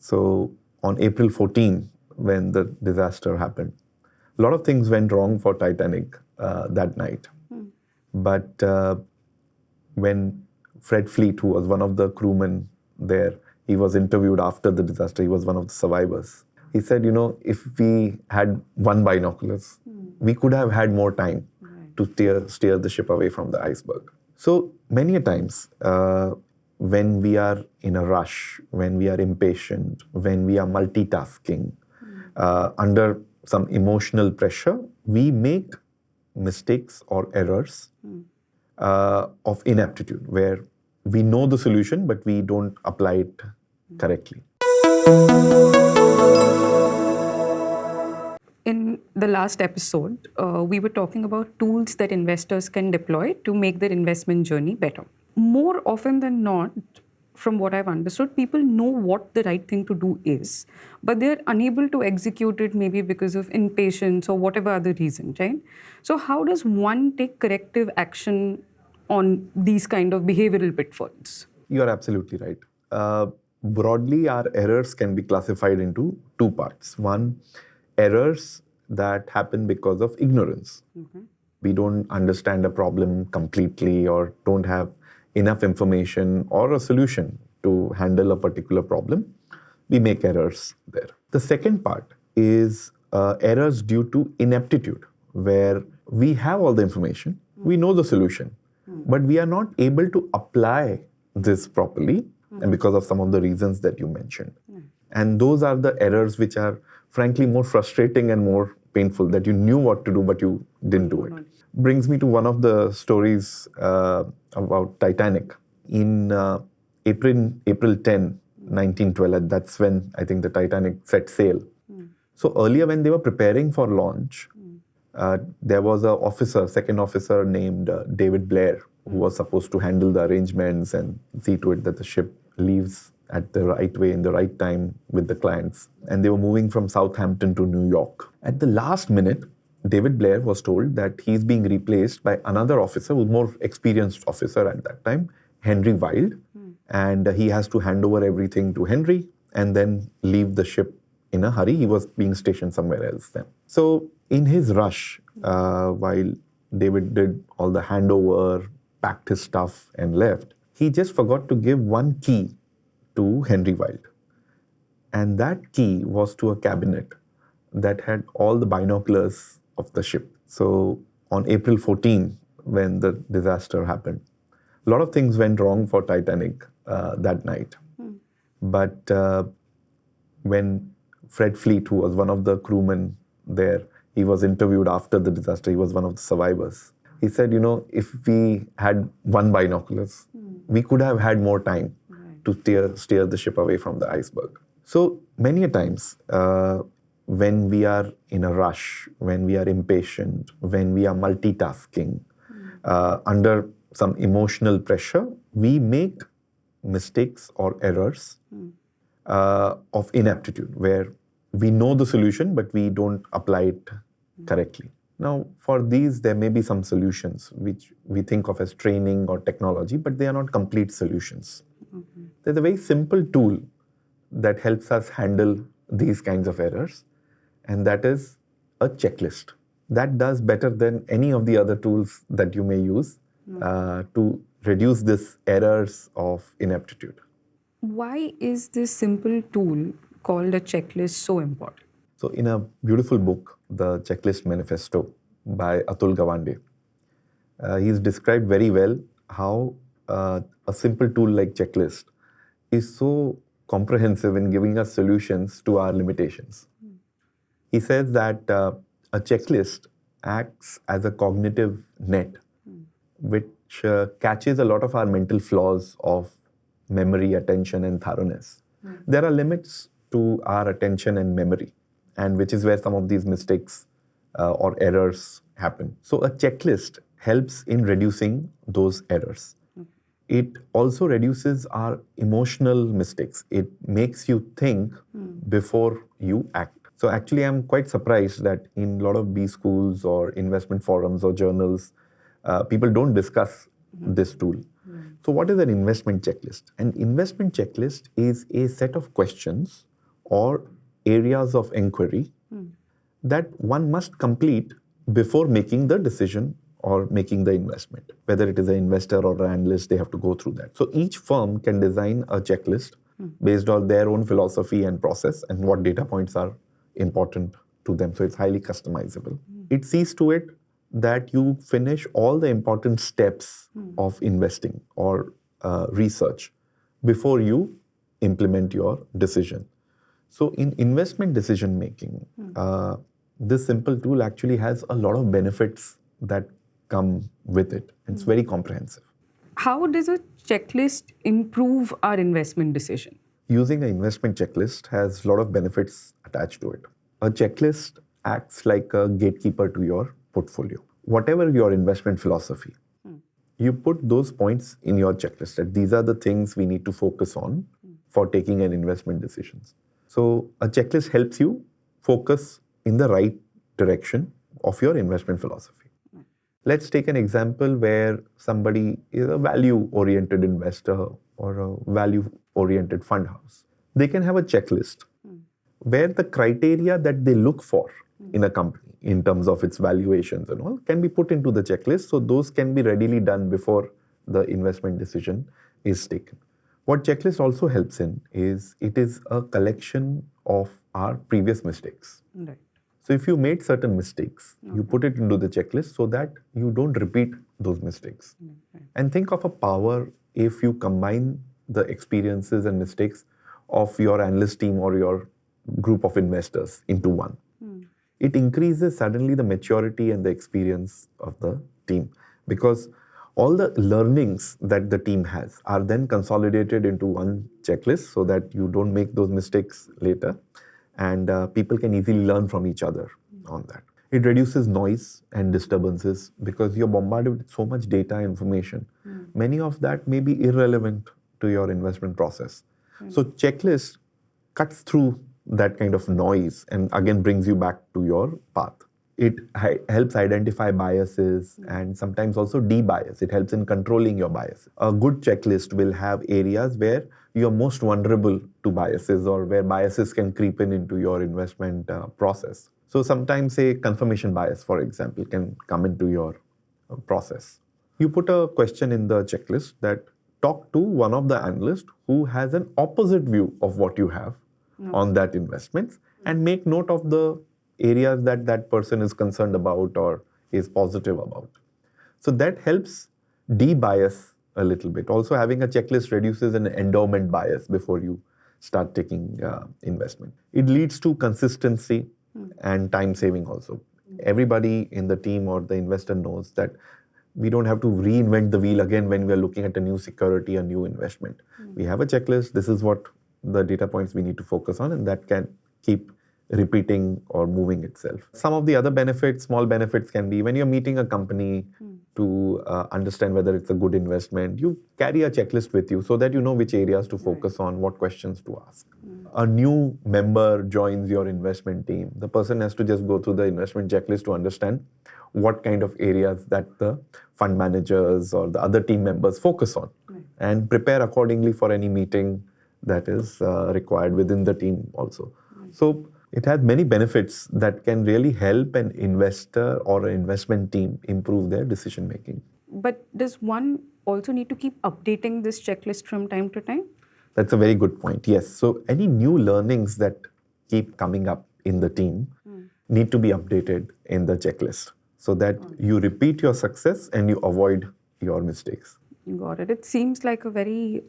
So on April 14, when the disaster happened, a lot of things went wrong for Titanic that night. But when Fred Fleet, who was one of the crewmen there, he was interviewed after the disaster. He was one of the survivors. He said, if we had one binoculars, we could have had more time to steer the ship away from the iceberg. So many a times, when we are in a rush, when we are impatient, when we are multitasking, under some emotional pressure, we make mistakes or errors of ineptitude, where we know the solution, but we don't apply it correctly. In the last episode, we were talking about tools that investors can deploy to make their investment journey better. More often than not, from what I've understood, people know what the right thing to do is, but they're unable to execute it maybe because of impatience or whatever other reason, right? So how does one take corrective action on these kind of behavioral pitfalls? You are absolutely right. Broadly, our errors can be classified into two parts. One, errors that happen because of ignorance. We don't understand a problem completely or don't have enough information or a solution to handle a particular problem. We make errors there. The second part is errors due to ineptitude, where we have all the information, we know the solution, but we are not able to apply this properly, and because of some of the reasons that you mentioned. And those are the errors which are frankly more frustrating and more painful, that you knew what to do, but you didn't do it. Brings me to one of the stories about Titanic. In April 10, 1912, that's when I think the Titanic set sail. So earlier when they were preparing for launch, there was a second officer named David Blair, who was supposed to handle the arrangements and see to it that the ship leaves at the right way in the right time with the clients. And they were moving from Southampton to New York. At the last minute, David Blair was told that he's being replaced by another officer, who's more experienced officer at that time, Henry Wild. And he has to hand over everything to Henry and then leave the ship in a hurry. He was being stationed somewhere else then. So in his rush, while David did all the handover, packed his stuff and left, he just forgot to give one key to Henry Wild. And that key was to a cabinet that had all the binoculars of the ship. So on April 14, when the disaster happened, a lot of things went wrong for Titanic that night. But when Fred Fleet, who was one of the crewmen there, he was interviewed after the disaster. He was one of the survivors. He said, if we had one binoculars, we could have had more time to steer the ship away from the iceberg. So many a times, when we are in a rush, when we are impatient, when we are multitasking, under some emotional pressure, we make mistakes or errors of ineptitude, where we know the solution, but we don't apply it correctly. Now, for these, there may be some solutions which we think of as training or technology, but they are not complete solutions. There's a very simple tool that helps us handle these kinds of errors, and that is a checklist. That does better than any of the other tools that you may use to reduce this errors of ineptitude. Why is this simple tool called a checklist so important? So in a beautiful book, The Checklist Manifesto by Atul Gawande, he's described very well how a simple tool like checklist is so comprehensive in giving us solutions to our limitations. He says that a checklist acts as a cognitive net which catches a lot of our mental flaws of memory, attention, and thoroughness. There are limits to our attention and memory, and which is where some of these mistakes or errors happen. So a checklist helps in reducing those errors. It also reduces our emotional mistakes. It makes you think before you act. So actually, I'm quite surprised that in a lot of B schools or investment forums or journals, people don't discuss this tool. So what is an investment checklist? An investment checklist is a set of questions or areas of inquiry that one must complete before making the decision or making the investment. Whether it is an investor or an analyst, they have to go through that. So each firm can design a checklist based on their own philosophy and process and what data points are important to them. So it's highly customizable. It sees to it that you finish all the important steps of investing or research before you implement your decision. So in investment decision making, this simple tool actually has a lot of benefits that come with it. It's very comprehensive. How does a checklist improve our investment decision? Using an investment checklist has a lot of benefits attached to it. A checklist acts like a gatekeeper to your portfolio. Whatever your investment philosophy, you put those points in your checklist that these are the things we need to focus on for taking an investment decisions. So a checklist helps you focus in the right direction of your investment philosophy. Let's take an example where somebody is a value-oriented investor or a value-oriented fund house. They can have a checklist where the criteria that they look for in a company in terms of its valuations and all can be put into the checklist. So those can be readily done before the investment decision is taken. What checklist also helps in is it is a collection of our previous mistakes. Right. So if you made certain mistakes, you put it into the checklist so that you don't repeat those mistakes. And think of a power if you combine the experiences and mistakes of your analyst team or your group of investors into one. It increases suddenly the maturity and the experience of the team because all the learnings that the team has are then consolidated into one checklist so that you don't make those mistakes later and people can easily learn from each other on that. It reduces noise and disturbances because you're bombarded with so much data information. Many of that may be irrelevant to your investment process. So checklist cuts through that kind of noise and again brings you back to your path. It helps identify biases and sometimes also de-bias. It helps in controlling your bias. A good checklist will have areas where you're most vulnerable to biases or where biases can creep in into your investment process. So sometimes a confirmation bias, for example, can come into your process. You put a question in the checklist that talk to one of the analysts who has an opposite view of what you have on that investment and make note of the areas that that person is concerned about or is positive about. So that helps de-bias a little bit. Also having a checklist reduces an endowment bias before you start taking investment. It leads to consistency and time saving also. Everybody in the team or the investor knows that we don't have to reinvent the wheel again when we're looking at a new security, a new investment. We have a checklist. This is what the data points we need to focus on, and that can keep repeating or moving itself. Some of the other benefits, small benefits can be when you're meeting a company to understand whether it's a good investment, you carry a checklist with you so that you know which areas to focus on, what questions to ask. A new member joins your investment team. The person has to just go through the investment checklist to understand what kind of areas that the fund managers or the other team members focus on and prepare accordingly for any meeting that is required within the team also. So it has many benefits that can really help an investor or an investment team improve their decision making. But does one also need to keep updating this checklist from time to time? That's a very good point. Yes. So any new learnings that keep coming up in the team need to be updated in the checklist so that you repeat your success and you avoid your mistakes. Got it. It seems like a very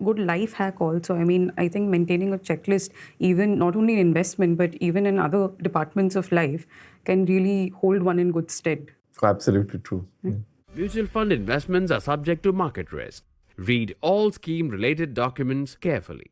good life hack also. I mean, I think maintaining a checklist, even not only in investment, but even in other departments of life, can really hold one in good stead. Absolutely true. Mutual fund investments are subject to market risk. Read all scheme-related documents carefully.